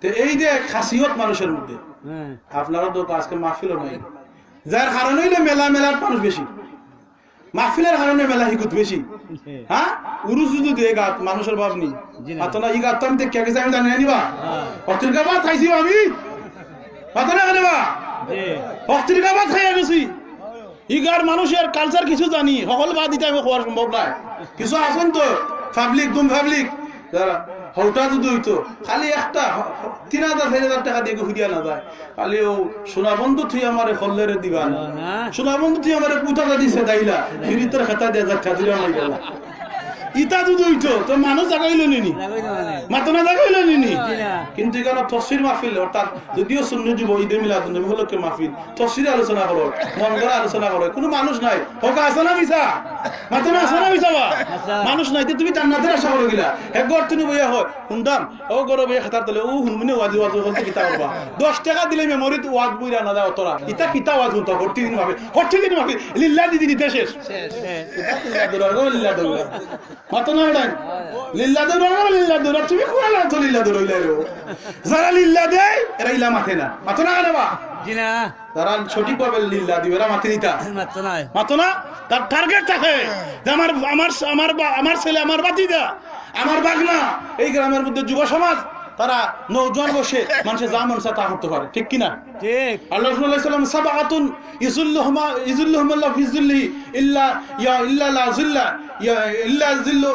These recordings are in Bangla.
তো এই যে খাসিয়ত মানুষের মধ্যে আপনারা তো আজকে মাহফিলও নাই, যার কারণে হইলে মেলার মানুষ বেশি, মাহফিলের কারণে মেলা হিকুত বেশি। হ্যাঁ উরু শুধু দিয়ে গাত মানুষের ভাব নি না ই গাত আমি দেখে গেছি, আমি জানি নিবা অতিরিকা ভাত খাইছি আমি পাতা না কেন বা অতিরিকা ভাত খাইয়া গেছি। ইগার মানুষের কালচার কিছু জানি, সকল বাদ দিতে আমি খাওয়ার সম্ভব নাই। কিছু আছেন তো পাবলিক দুম পাবলিক যারা হৌটা যদি হইতো খালি একটা 3000-4000 টাকা দিয়ে ঘুরিয়া না যায়, খালি ও সোনা বন্ধু তুই আমার হল্লেরে দিবা না, সোনা বন্ধু তুই আমার পুতাটা দিছে দাইলা ফিরিতর খাতা দিয়ে যা খাজুরা মাই গেল ইটা যদি হইতো তো মানুষ জাগাইল নিনি মাতনা জাগাইল নিনি। কিন্তু এখানে তফসির মাহফিল অর্থাৎ যদিও শূন্য যুব ঈদে মিলাদ নবী হলকে মাহফিল তফসিরে আলোচনা করো, মন করে আলোচনা করো, কোনো মানুষ নাই হোক আছে না মিছা মাতনা আছে না মিছা বা মানুষ নাই, তুমি জান্নাতের আশা করো গিলা এক ঘর তুমি বইয়া হয় শুনতাম ও গরো বইয়া খাতার তলে ও হুনমুনে ওয়াজ বলতে কিতা করবা 10 টাকা দিলে মেমোরিতে ওয়াজ বইরা না যায় অতরা ইটা কিতা ওয়াজ হতো প্রতিদিন ভাবে লিল্লাহ দিদি দিতে শেষ লিল্লাহ দৌড়া মাতনা নাই লিল্লাহ দৌড়া তুমি কোলা তো লিল্লাহ দৌড়াইলা যারা লিল্লাহ দেয় এরা ইলা মাথে না মাতনা না বা জিনা যারা সঠিক ভাবে লিল্লাহ দিবে এরা মাথে নিতা মাতনা তার টার্গেট থাকে যে আমার ছেলে আমার বাতিদা আমার বাগনা এই গ্রামের মধ্যে যুব সমাজ তারা নওজোয়ান বসে মানুষের যা মন চায় তা করতে পারে, ঠিক কিনা? ঠিক। আল্লাহ রাসূলুল্লাহ সাল্লাল্লাহু আলাইহি ওয়াসাল্লাম সাবআতুন ইযুল্লুহুমুল্লাহু ফি যিল্লিহি ইল্লা লা যিল্লা ইল্লা যিল্লু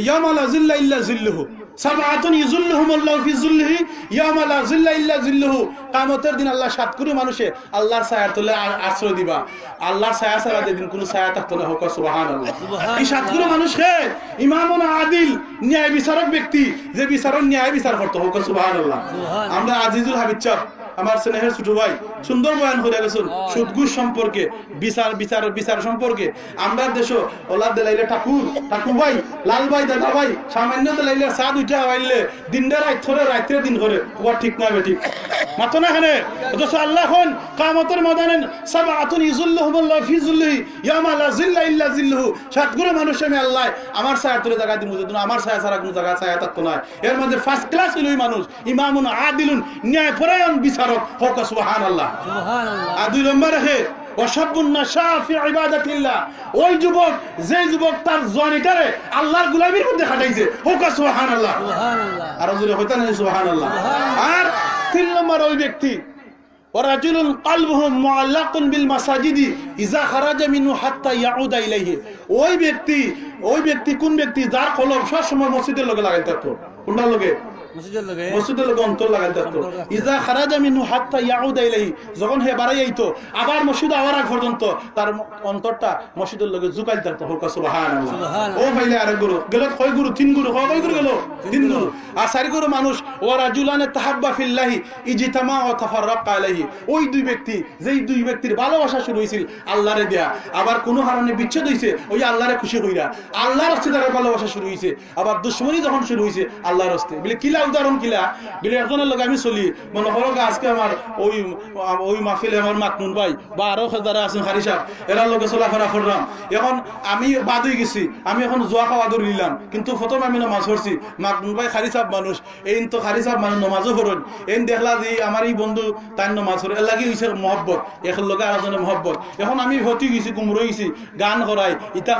ইয়ামা লা যিল্লা ইল্লা যিল্লুহু সাবআতুন ইযুল্লুহুমুল্লাহু ফি যিল্লিহি ইয়ামা লা যিল্লা ইল্লা যিল্লুহু। কিয়ামতের দিন আল্লাহ 7 কোটি মানুষে আল্লাহর ছায়ার তলে আশ্রয় দিবা, আল্লাহর ছায়া ছাড়া যেদিন কোনো ছায়া থাকতো না। হোক সুবহানাল্লাহ। এই 7 কোটি মানুষকে ইমামুন আদিল ন্যায় বিচারক ব্যক্তি যে বিচারক ন্যায় বিচার করতে। হোক সুবহানাল্লাহ। আমরা আজিজুল হাবিব চাপ আমার স্নেহের ছোট ভাই সুন্দর বয়ান করে গেছেন সুদঘুষ সম্পর্কে, বিচার সম্পর্কে। আমরা দেশ ওলা দিলাইলে ঠাকুর ভাই লাল ভাই দাদা ভাই সামান্য দিলাইলে চা 2টা হইলে দিনটা রাত্রে দিন করে ওয়া ঠিক না বেঠিক মাতো না খানে। অথচ আল্লাহ কোন কিয়ামতের ময়দানে সাবআতুন ইযুল্লুহুমুল্লাহু ফি যিল্লিহি ইয়ামা লা যিল্লা ইল্লা যিল্লুহু। 7 গুণ মানুষ আমি আল্লাহ আমার ছায়ার তলে জায়গা দিমু, যদি আমার ছায়া ছাড়া কোনো জায়গা ছায়া থাকতো না। এর মধ্যে ফার্স্ট ক্লাস হইল মানুষ ইমামুন আদিলুন ন্যায়পরায়ণ বিচারক। হোক সুবহানাল্লাহ। সুবহানাল্লাহ। আর 2 নম্বর হে ওয়াশাবুন নাশা ফি ইবাদাতিল্লাহ, ওই যুবক যে যুবক তার জওয়ানিটারে আল্লাহর গোলামির মধ্যে কাটাইছে। হোক সুবহানাল্লাহ। সুবহানাল্লাহ। আর জোরে হইতা না সুবহানাল্লাহ। আর 3 নম্বর ওই ব্যক্তি ওয়ারাজুলুন কলবুহু মুআল্লাকুন বিল মাসাজিদি ইযা খারাজা মিনহু হাত্তা ইয়াউদা ইলাইহি। ওই ব্যক্তি কোন ব্যক্তি যার কলব সব সময় মসজিদের লগে লাগাই থাকতো। কোনটার লগে? মসজিদের লগে অন্তর লাগাই থাকতো। ইযা খারাজা মিনহু হাত্তা ইয়াউদা ইলাইহি, যখন হে বাড়াই আইতো আবার মসজিদ আওয়ার আগ পর্যন্ত তার অন্তরটা মসজিদের লগে ঝুকাই থাকতো। হোক সুবহানাল্লাহ। ও ভাইলে আর গুরু গেল কয় গুরু? 3 গুরু। কয় গুরু গেল? 3 গুরু। আর 4 গুরু মানুষ ওয়ারাজুলানে তাহাব্বা ফিল্লাহি ইজতামা ওয়া তাফাররাকা আলাইহি। ওই 2 ব্যক্তি যেই 2 ব্যক্তির ভালোবাসা শুরু হইছিল আল্লাহরে দেয়া, আবার কোন কারণে বিচ্ছেদ হইছে ওই আল্লাহরে খুশি কইরা আল্লাহর রাস্তায় তার ভালোবাসা শুরু হইছে, আবার দুশমনি যখন শুরু হইছে আল্লাহর রাস্তায়। বলে কিলা উদাহরণ কিলা? বলে একজনের লগে আমি চলি মনে করো আজকে আমার ওই মাহফিলে আমার মাকনুন ভাই বা আরো যারা আছেন হারি সাহেব এরা লগে চলাফেরা করলাম। এখন আমি বাদ হয়ে গেছি, আমি এখন জোয়া খাওয়া ধরে নিলাম, কিন্তু প্রথম আমি নামাজ পড়ছি। মাকনুন ভাই হারি সাহেব মানুষ, এই তো হারি সাহেব মানুষ নামাজও পড়েন। এই দেখলা যে আমার এই বন্ধু তার নামাজ পড়ে এর লাগে হইছে মহব্বত, এখন লগে আরেকজনের মহব্বত। এখন আমি হতি গেছি গুমর গেছি, গান করাই ইটা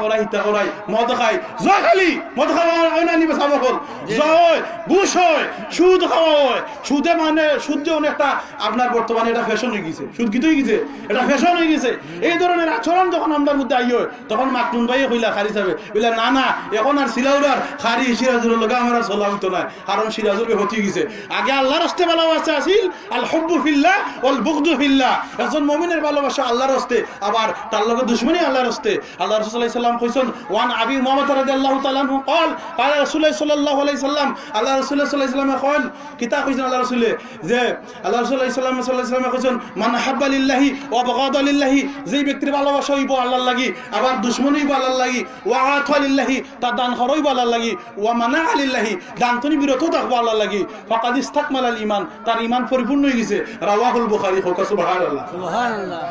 করাই মদ খাই জোয়া খালি মদ খাওয়া হয় না নিবে সাবা হল জয় ঘুষ হয় সুদ খাওয়া হয়। সুদে মানে সুদ যে অনেকটা আপনার বর্তমানে এটা ফ্যাশন হয়ে গেছে, সুদ কি হয়ে গেছে, এটা ফ্যাশন হয়ে গেছে। এই ধরনের আচরণ যখন আমাদের মধ্যে আই হয় তখন মাকনুন ভাই কইলা খারি যাবে বলে না এখন আর সিলাউরার খারি সিরাজুর লগে আমার আর চলা হইতো না, কারণ সিরাজুর হতি গেছে। আগে আল্লাহর রাস্তে ভালোবাসা আছিল আল হুব্বু ফিল্লাহ ওয়াল বুগদু ফিল্লাহ। একজন মুমিনের ভালোবাসা আল্লাহর রাস্তে, আবার তার লগে দুশমনি আল্লাহর রাস্তে। আল্লাহ রাসূল সাল্লাল্লাহু আলাইহি সাল্লাম কইছেন ওয়ান আবি মুহাম্মদ রাদিয়াল্লাহু তাআলা আনহু قال قال রাসূল সাল্লাল্লাহু আলাইহি সাল্লাম আল্লাহ রাসূল সাল্লাল্লাহু আলাইহি সাল্লাম কইলেন কিতা কইছেন আল্লাহ রাসূল যে আল্লাহ রাসূল সাল্লাল্লাহু আলাইহি সাল্লাম কইছেন মান হাব্বা লিল্লাহি ওয়া বাগাদা লিল্লাহি, যেই ব্যক্তির ভালোবাসা হইব আল্লাহর লাগি আবার দুশমনি হইব আল্লাহর লাগি, ওয়া আতা লিল্লাহি তার দান খরইব আল্লাহর লাগি, ওয়া মানা লিল্লাহি দান তনি বিরত থাকবো আল্লাহর লাগি, ফাকাদ ইসতাকমালাল ঈমান তার ঈমান পরিপূর্ণ হয়ে গেছে। রাওয়াহুল বুখারী। হোক সুবহানাল্লাহ। সুবহানাল্লাহ।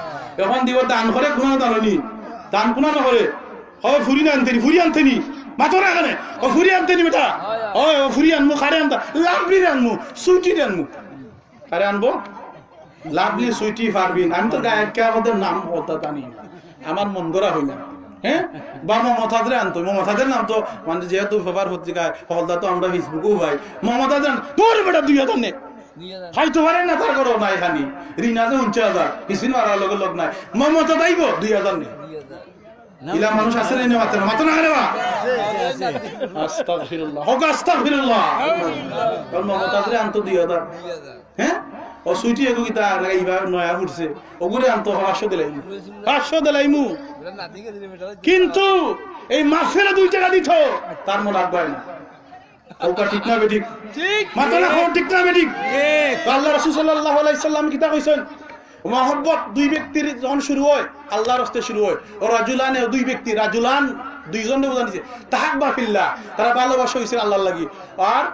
এখন দিব দান করে গুনাহ দাননি দান গুনাহ না করে হয় ফুরি আনতেনি মাথা এখানে ও ফুরি আনতে নি বেটা ও ফুরি আনমু খারে আনতা লাভলি আনমু সুইটি আনমু খারে আনবো লাভলি সুইটি পারবিন আমি তো গায়িকা আমাদের নাম বলতা জানি আমার মন গড়া হইল হ্যাঁ বা মমতাদের আনতো মমতাদের নাম তো মানে যেহেতু পেপার পত্রিকায় হলদা তো আমরা ফেসবুকেও ভাই মমতাদের তোর বেটা 2000 নে খাইতে পারে না তার করো নাই খানি রিনা যে 49,000 কিছুদিন মারার লগে লোক নাই মমতা দাইব 2000 নে ইলা মানুষ আছে রে মাত্র মাত্র না রে বা আস্তাগফিরুল্লাহ হোক আস্তাগফিরুল্লাহ আর মমতাদের আনতো 2000 হ্যাঁ ও সুইটি এগো কিতা লাগাইবা নয়া উঠছে ওগুরে আনতো 500 দিলাইমু কিন্তু এই মাফেরা 2 টাকা দিত তার মন রাখবাই না ওটা ঠিক না বেঠিক ঠিক মাথা না ঠিক না বেঠিক ঠিক আল্লাহ রাসূল সাল্লাল্লাহু আলাইহি সাল্লাম কিতা কইছেন মহব্বত 2 ব্যক্তির যখন শুরু হয় আল্লাহর রাস্তে শুরু হয় ও রাজুলানে 2 ব্যক্তি রাজুলান দুইজনে বুঝানিছে তাহাব্বা ফিল্লাহ তারা ভালোবাসা হইছে আল্লাহর লাগি আর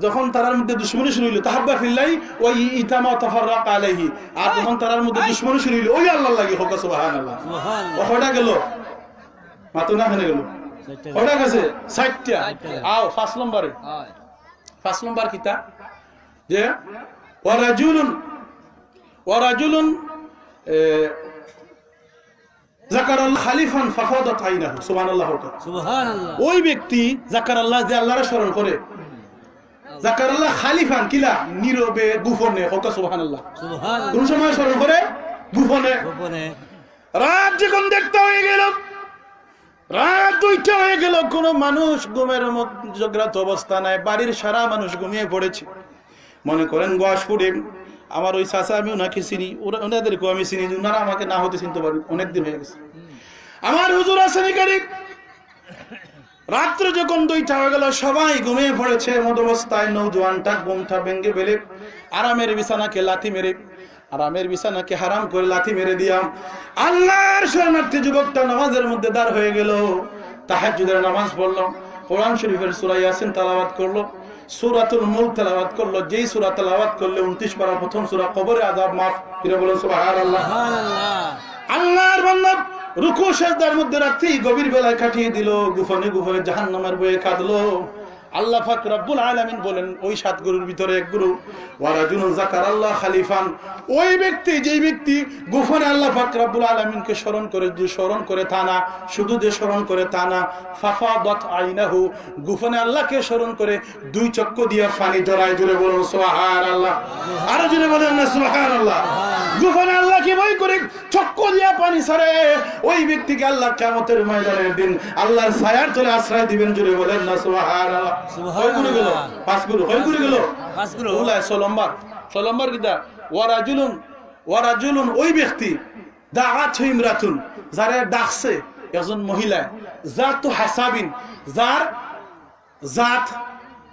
যখন তারার মধ্যে দুশমনি শুরু হইল তাহাব্বা ফিল্লাহি ওই ইতামা তাফাররাক আলাইহি আর যখন তারার মধ্যে দুশমনি শুরু হইল ওই আল্লাহর লাগি হোক সুবহানাল্লাহ সুবহানাল্লাহ ওটা গেল মাতো না হয়ে গেল ওটা গেছে 60টা আও 5 নম্বরে 5 নম্বর কিতা যে ওয়ারাজুলুন যাকারাল খালিফান ফাফাদাত আইনাহু সুবহানাল্লাহ সুবহানাল্লাহ ওই ব্যক্তি যাকারাল্লাহ যে আল্লাহর স্মরণ করে যাকারাল্লাহ খালিফান কিলা নীরবে গোপনে হোক সুবহানাল্লাহ সুবহানাল্লাহ কোন সময় স্মরণ করে গোপনে গোপনে রাত যখন দেখতে হয়ে গেল রাত 2টা হয়ে গেল কোন মানুষ ঘুমের মধ্যে জাগ্রত অবস্থা নাই বাড়ির সারা মানুষ ঘুমিয়ে পড়েছে মনে করেন গোয়াসপুরে আমার ওই চাচা আমি ওনাকে চিনি ওনাদেরকেও আমি চিনি ওনারা আমাকে না হতে চিনতে পারি অনেকদিন হয়ে গেছে আমার হুজুর আসেনি কারিক রাত্রে যখন 2টা হয়ে গেল সবাই ঘুমিয়ে পড়েছে মদ অবস্থায় নওজোয়ানটা ঘুমটা ভেঙে ফেলে আরামের বিছানাকে লাথি মেরে আরামের বিছানাকে হারাম করে লাথি মেরে দিয়াম আল্লাহর শরণার্থী যুবকটা নামাজের মধ্যে দাঁড় হয়ে গেল তাহাজ্জুদের নামাজ পড়লো কোরআন শরীফের সূরা ইয়াসিন তেলাওয়াত করলো সূরাতুল মুলক তেলাওয়াত করলো যেই সূরা তেলাওয়াত করলে 29 পারা প্রথম সূরা কবরে আযাব maaf ফিরে বলেন সুবহানাল্লাহ সুবহানাল্লাহ আল্লাহর বান্দা রুকু সিজদার মধ্যে রাত্রি গভীর বেলায় কাটিয়ে দিল গোপনে গোপনে জাহান্নামের বয়ে কাঁদলো আল্লাহ পাক রব্বুল আলামিন বলেন ওই 7 গুরুর ভিতরে এক গুরু ওয়ারাজুলুন যাকারাল্লাহ খালিফান ওই ব্যক্তি যেই ব্যক্তি গোপনে আল্লাহ পাক রব্বুল আলামিনকে স্মরণ করে তা না শুধু যে স্মরণ করে তা না ফাফাদাত আইনাহু গোপনে আল্লাহকে স্মরণ করে 2 চক্ষু দিয়ে পানি জড়ায় জুড়ে বলুন সুবহানাল্লাহ আর জুড়ে বলেন না সুবহানাল্লাহ গোপনে আল্লাহকে ভয় করে চক্ষু দিয়ে পানি ছাড়ে ওই ব্যক্তিকে আল্লাহ কিয়ামতের ময়দানের দিন আল্লাহর ছায়ার তলে আশ্রয় দিবেন জুড়ে বলেন না সুবহানাল্লাহ সুবহানাল্লাহ 5 গুরু হই গুরু গেল 5 গুরু ওলা 6 নম্বর কিটা ওয়ারাজুলুন ওই ব্যক্তি দাআত ইমরাতুন যারে ডাকছে একজন মহিলা জাতু হাসাবিন যার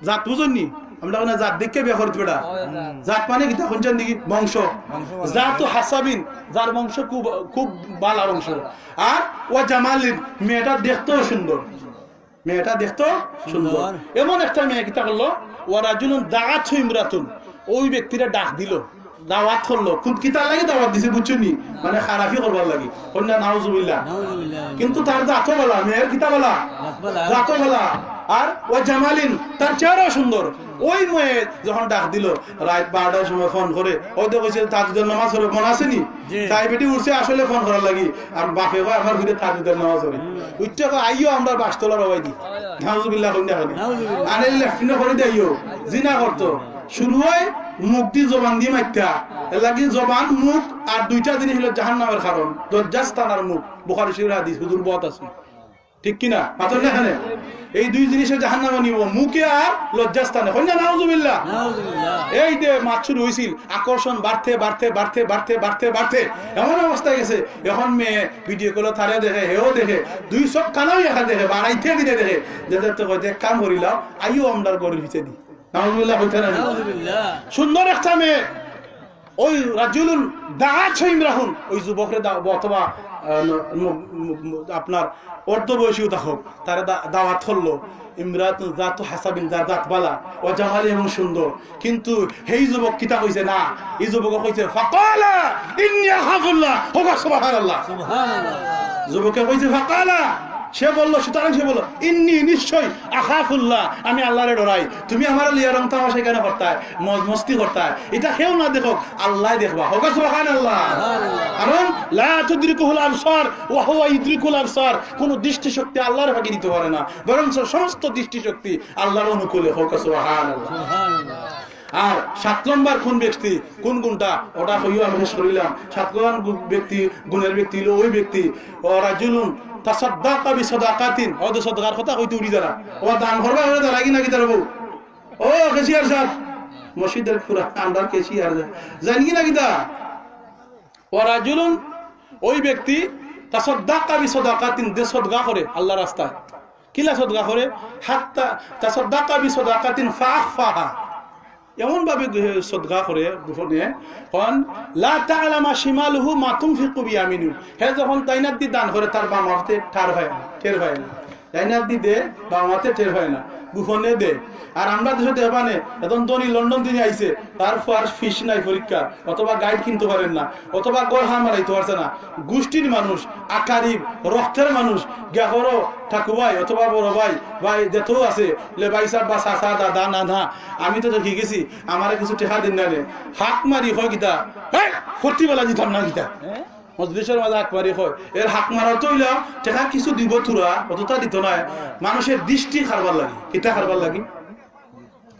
জাত বুঝুননি আমরা না জাত দেখে বিয়ে করতে বেটা জাত মানে কিটা কোনজন দিকে বংশ জাতু হাসাবিন যার বংশ খুব ভালো বংশ আর ওয়া জামালিন মেয়েটা দেখতেও সুন্দর এমন একটা মেয়ে কিতা করলো ওয়ারাজুলুন দাআত ইমরাতুন ওই ব্যক্তিরা ডাক দিল দাওয়াত করলো কোন কিতা লাগে দাওয়াত দিছে বুঝছনি মানে খারাপি করবার লাগি কন্যা নাউজুবিল্লাহ কিন্তু তার দাঁতও বলা মেয়ের কিতা বলা দাঁতও বলা আর ও জামালিন তার চেহারা সুন্দর ওই মেয়ে যখন ডাক দিল রাত 12টার সময় ফোন করে ওই তো কইছে তাজুদের নামাজ পড়ে মনে আসেনি তাই বেটি উঠছে আসলে ফোন করার লাগি আর বাপে কয় আমার ভিতরে তাজুদের নামাজ পড়ে উঠতে কয় আইও আমরা বাসতলা রবাই দি নাউজুবিল্লাহ কন্যা খালি আনে লেফটিনে করে দেইও জিনা করতো শুরু হয় মুখ দিয়ে জবান দিয়ে মাইতা লাগি জবান মুখ আর 2টা জিনিস হলো জাহান্নামের কারণ দজ্জাস্তান আর মুখ বুখারী শরীফের হাদিস হুজুর বহুত আছে ঠিক কি না পাতল না এখানে এই 2 জিনিসে জাহান্নামে নিব মুখে আর লজ্জাস্থানে কইনা নাউজুবিল্লাহ এই যে মাছ শুরু হইছিল আকর্ষণ বাড়তে এমন অবস্থা গেছে এখন মেয়ে ভিডিও কল তারে দেখে হেও দেখে 2 চোখ কানাও একা দেখে বাড়াইতে দিতে দেখে যেতে তো কইতে কাম করিলাও আইও আমরার গরির ভিতরে দি নাউজুবিল্লাহ কইতে না নাউজুবিল্লাহ সুন্দর একটা মেয়ে ওই রাজুলুন দাআত ইমরাহুন ওই যুবকরে অথবা আপনার অর্ধবয়সীও থাকুক তারা দাওয়াত করলো ইমরাতুন জাতু হাসাবিন জাত বালা ও জামালি এবং সুন্দর কিন্তু এই যুবক কিতা কইছে না এই যুবক কইছে ফাকালা ইন্নী আখাফুল্লাহ সুবহানাল্লাহ সুবহানাল্লাহ যুবকে কইছে ফাকালা সে বলল, সুতরাং সে বলল ইন্নী নিশ্চয় আখাফুল্লাহ, আমি আল্লাহরে ডরাই। তুমি আমার লিয়া রং তামাশা এখানে করতায়, মজ মস্তি করতায়, এটা কেউ না দেখো, আল্লাহ দেখবা। হোক সুবহানাল্লাহ। কারণ লা তুদরিকুল আবসার ওয়া হুয়া ইদরিকুল আবসার, কোন দৃষ্টি শক্তি আল্লাহর ফাঁকি দিতে পারে না, বরং সমস্ত দৃষ্টি শক্তি আল্লাহর অনুকূলে। হোক সুবহানাল্লাহ। আর 7 নম্বর কোন ব্যক্তি, কোন গুণটা, ওটা হইও আমি শেষ করিলাম। 7 নম্বর ব্যক্তি, গুণের ব্যক্তি হলো ওই ব্যক্তি ও রাজুলুন তাসাদ্দাকা বিসাদাকাতিন, ও তো সদকার কথা কইতে উড়ি যারা, ও দান করবা ওরে তো লাগি না কি তারবো। ও কেসিয়ার সাহেব, মসজিদের পুরা আমরা কেসিয়ার জানি কি না কিতা। ও রাজুলুন, ওই ব্যক্তি তাসাদ্দাকা বিসাদাকাতিন, যে সদকা করে আল্লাহর রাস্তায়। কিলা সদকা করে? হাত্তা তাসাদ্দাকা বিসাদাকাতিন ফাখফাহা, এমন ভাবে সদকা করে গোপনে, কোন লা তাআলামা শিমালুহু মা তুনফিকু বিয়ামিনু, হে যখন তাইনাত দি দান করে তার বাম হাতে টের হয় না, তাইনাত দি দে বাম হাতে টের হয় না, গোপনে দে। আর আমরা দেশে দেবানে এখন ধনী লন্ডন তিনি আইছে, তার ফার ফিস নাই পরীক্ষা, অথবা গাইড কিনতে পারেন না, অথবা গড় হার মারাইতে পারছে না, গোষ্ঠীর মানুষ, আকারিব, রক্তের মানুষ, গ্যাহরো ঠাকুভাই অথবা বড় ভাই ভাই যেত আছে, লে ভাই সাহেব বা চাচা দাদা নানা, আমি তো দেখি গেছি, আমার কিছু টেকা দিন না, হাক মারি হয় গীতা ফর্তি বেলা দিতাম না গীতা, মজলিসের মাঝে হাক মারি হয়। এর হাক মারার তো হইল টেকা কিছু দিব, থুরা অতটা দিত না। মানুষের দৃষ্টি খারবার লাগে, কিতা খারবার লাগে,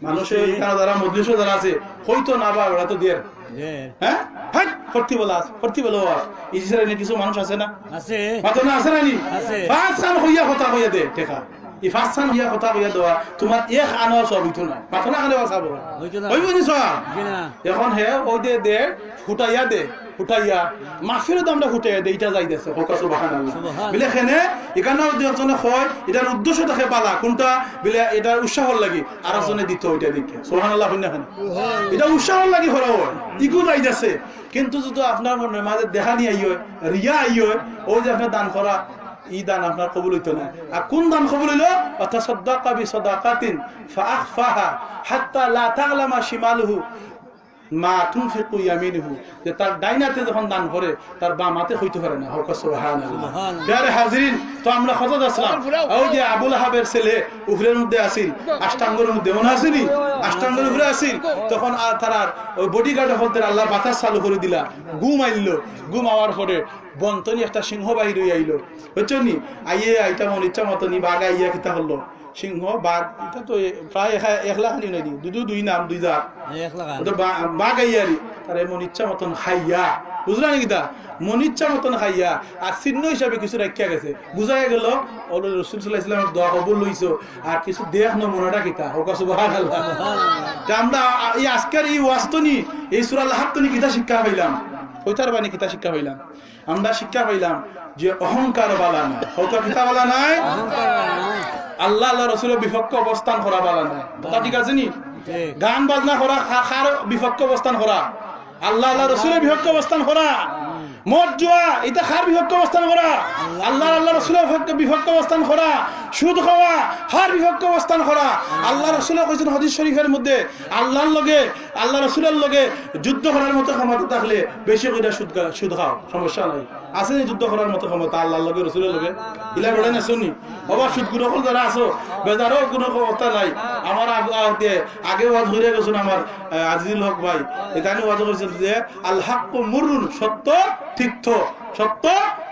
মানুষের যারা মজলিসও যারা আছে হয়তো না বা ওরা তো দিয়ে হ্যাঁ হ্যাঁ ফর্তি বেলা আছে, ফর্তি বেলা ইসরায়েলের কিছু মানুষ আছে না, আছে না, আছে না নি, পাঁচ খান হইয়া কথা হইয়া দে টেকা, ই পাঁচ খান হইয়া কথা হইয়া দেওয়া, তোমার এক আনা সব হইতো না, মাথা না খানে চাব হইব নি সব। এখন হে ওই দে দে ফুটাইয়া দে, ফুটাইয়া মাফিরও দামটা ফুটাইয়া দে, এটা যাইতেছে বিলে খেনে এখানে একজনে হয়, এটার উদ্দেশ্য দেখে পালা কোনটা বিলে, এটার উৎসাহ লাগি আর একজনে দিত, ওইটা দিকে সুবহানাল্লাহ হইনা খানে, এটা উৎসাহ লাগি হরা হয়, ইগো যাইতেছে। কিন্তু যদি আপনার মনের মাঝে দেখা নিয়ে আইয়, রিয়া আইয়, ওই যে আপনার দান করা, ই দান আপনার কবুল হইতো না। আর কোন দান কবুল হইল? তাসাদ্দাকা বিসাদাকাতিন ফাআখফাহা হাত্তা লা তা'লামা শিমালুহু মা তুনফিকু ইয়ামিনুহু, যে তার ডাইনাতে যখন দান করে তার বাম হাতে হইতে পারে না। হোক সুবহানাল্লাহ। প্রিয় হাজিরিন, তো আমরা হযরত আসলাম ওই যে আবু লাহাবের ছেলে উফরের মধ্যে আসিল, আষ্টাঙ্গের মধ্যে মনে আসেনি, আষ্টাঙ্গের উপরে আসিল, তখন আর তার ওই বডিগার্ড হলতে আল্লাহ বাতাস চালু করে দিলা, ঘুম আইলো, ঘুম আওয়ার পরে বন্তনি একটা সিংহ বাহির হয়ে আইলো, বুঝছো নি, আইয়ে আইটা মন ইচ্ছা মতনি বাঘ আইয়া কিতা হলো, সিংহ বাঘ, এটা তো প্রায় 1 লাখ হানি নাই, দুই নাম 2 জাত বাঘ আইয়ারি, তার মন ইচ্ছা মতন খাইয়া, বুঝলা নাকি তা, মন ইচ্ছা মতন খাইয়া, আর চিহ্ন হিসাবে কিছু রাখিয়া গেছে, বুঝাই গেল রাসূল সাল্লাল্লাহু আলাইহি ওয়াসাল্লামের দোয়া কবুল হইছো, আর কিছু দেখ না মনটা কিতা। হোক সুবহানাল্লাহ। আমরা এই আজকের এই ওয়াজতনি, এই সূরা আল-হাক্কনি কিতা শিক্ষা পাইলাম, কইতার বাণী কিতা শিক্ষা পাইলাম, আমরা শিক্ষা পাইলাম যে অহংকার বালা নাই। হোক কিতা বালা নাই, আল্লাহ আল্লাহ রাসূলের বিপক্ষ অবস্থান করা বালা নাই, কথা ঠিক আছে নি, গান বাজনা করা, খার বিপক্ষ অবস্থান করা, আল্লাহ আল্লাহ রাসূলের বিপক্ষ অবস্থান করা, মদ জুয়া এটা খার বিপক্ষ অবস্থান করা, আল্লাহ আল্লাহ রাসূলের বিপক্ষ অবস্থান করা, সুদ খাওয়া হার বিপক্ষ অবস্থান করা। আল্লাহ রাসূল কইছেন হাদিস শরীফের মধ্যে, আল্লাহর লগে আল্লাহ রাসূলের লগে যুদ্ধ করার মতো ক্ষমতা থাকলে বেশি করে সুদ খাও, সমস্যা নাই। আছে না যুদ্ধ করার মতো ক্ষমতা আল্লাহর লগে রাসূলের লগে, ইলা বড় না শুনি বাবা, সুদ গ্রহণ যারা আছো বেজারও কোনো কথা নাই। আমার আগে ওয়াজ হয়ে গেছেন আমার আজিজুল হক ভাই, এখানে ওয়াজ করেছেন যে আল হাক্কু মুরুন, সত্য তিক্ত, সত্য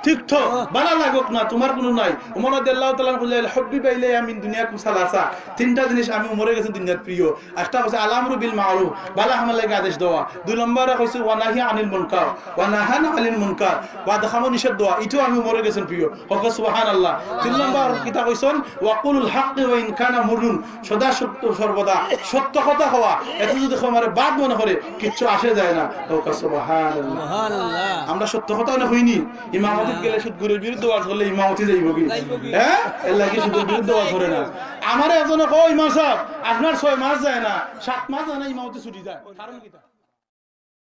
তিক্ত, বালা লাগুক না, তোমার কোনো নাই। ওমর রাদিয়াল্লাহু তাআলা বললেন হুব্বিবা ইলাইয়া মিন দুনিয়াকুম সালাসা, 3টা জিনিস আমি উমরে গেছে দুনিয়ার প্রিয়। একটা হচ্ছে আল-আমরু বিল মারুফ, বালা আমালকে আদেশ দেওয়া। 2 নম্বরে হচ্ছে ওয়া নাহি আনিল মুনকার, ওয়া নাহানা আনিল মুনকার, ওয়া দেখামো নিষেধ দেওয়া, এটাও আমি উমরে গেছেন প্রিয়। হোক সুবহানাল্লাহ। 3 নম্বর কিতা কইছেন ওয়াকুলুল হাক্কি ওয়া ইন কানা মুরুন, সদা সত্য সর্বদা সত্য কথা হওয়া, এত যদি আমারে বাদ মনে করে কিচ্ছু আসে যায় না। হোক সুবহানাল্লাহ। আমরা সত্য কথা না হইনি, ইমামতি গেলে সুদগুরের বিরুদ্ধে ওয়াজ করলে ইমামতি যাইব কি, হ্যাঁ এর লাগি সুদের বিরুদ্ধে ওয়াজ করে না। আমার একজনে কয় ইমাম সাহেব আপনার 6 মাস যায় না, 7 মাস যায় না, ইমামতি ছুটি যায়, কারণ কি?